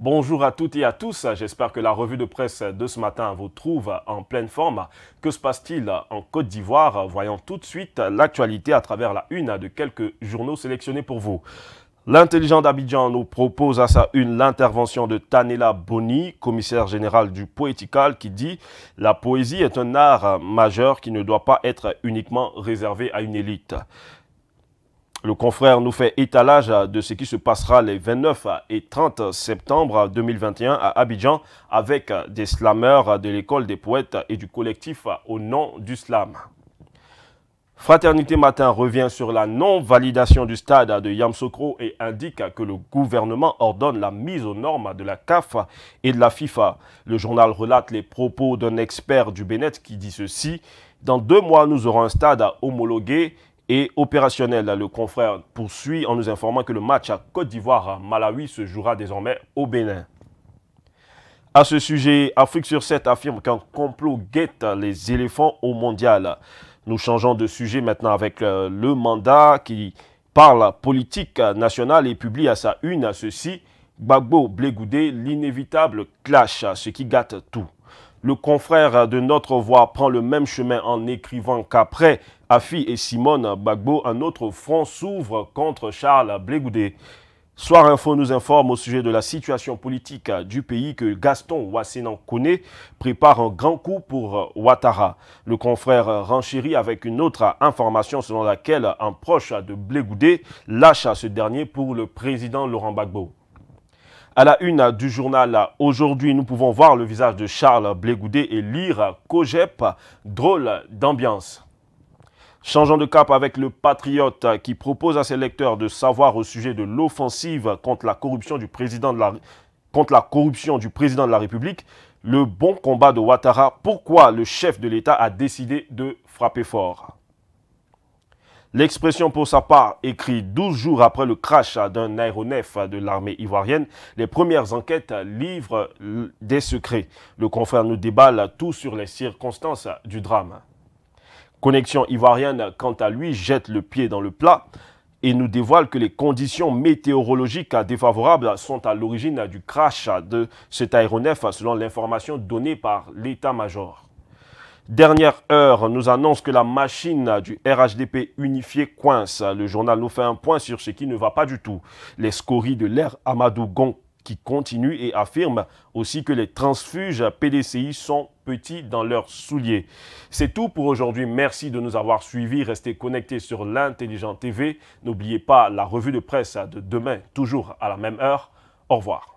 Bonjour à toutes et à tous, j'espère que la revue de presse de ce matin vous trouve en pleine forme. Que se passe-t-il en Côte d'Ivoire? Voyons tout de suite l'actualité à travers la une de quelques journaux sélectionnés pour vous. L'intelligent d'Abidjan nous propose à sa une l'intervention de Tanela Boni, commissaire général du Poétical, qui dit « La poésie est un art majeur qui ne doit pas être uniquement réservé à une élite ». Le confrère nous fait étalage de ce qui se passera les 29 et 30 septembre 2021 à Abidjan avec des slameurs de l'école des poètes et du collectif Au nom du slam. Fraternité Matin revient sur la non-validation du stade de Yamoussoukro et indique que le gouvernement ordonne la mise aux normes de la CAF et de la FIFA. Le journal relate les propos d'un expert du Bénin qui dit ceci « Dans 2 mois, nous aurons un stade homologué et opérationnel ». Le confrère poursuit en nous informant que le match à Côte d'Ivoire-Malawi se jouera désormais au Bénin. À ce sujet, Afrique sur 7 affirme qu'un complot guette les éléphants au mondial. Nous changeons de sujet maintenant avec le mandat qui parle politique nationale et publie à sa une ceci. Gbagbo Blegoudé, l'inévitable clash, ce qui gâte tout. Le confrère de Notre Voix prend le même chemin en écrivant qu'après Afi et Simone Gbagbo, un autre front s'ouvre contre Charles Blegoudé. Soir Info nous informe au sujet de la situation politique du pays que Gaston Ouassenan Koné prépare un grand coup pour Ouattara. Le confrère renchérit avec une autre information selon laquelle un proche de Blegoudé lâche ce dernier pour le président Laurent Gbagbo. À la une du journal Aujourd'hui, nous pouvons voir le visage de Charles Blegoudé et lire Cogep, drôle d'ambiance. Changeons de cap avec le Patriote qui propose à ses lecteurs de savoir au sujet de l'offensive contre la corruption du président de la République, le bon combat de Ouattara, pourquoi le chef de l'État a décidé de frapper fort. L'Expression pour sa part écrit 12 jours après le crash d'un aéronef de l'armée ivoirienne, les premières enquêtes livrent des secrets. Le confrère nous déballe tout sur les circonstances du drame. Connexion ivoirienne, quant à lui, jette le pied dans le plat et nous dévoile que les conditions météorologiques défavorables sont à l'origine du crash de cet aéronef selon l'information donnée par l'état-major. Dernière heure nous annonce que la machine du RHDP unifié coince. Le journal nous fait un point sur ce qui ne va pas du tout. Les scories de l'ère Amadou Gon qui continue et affirme aussi que les transfuges PDCI sont petits dans leurs souliers. C'est tout pour aujourd'hui. Merci de nous avoir suivis. Restez connectés sur l'Intelligent TV. N'oubliez pas la revue de presse de demain, toujours à la même heure. Au revoir.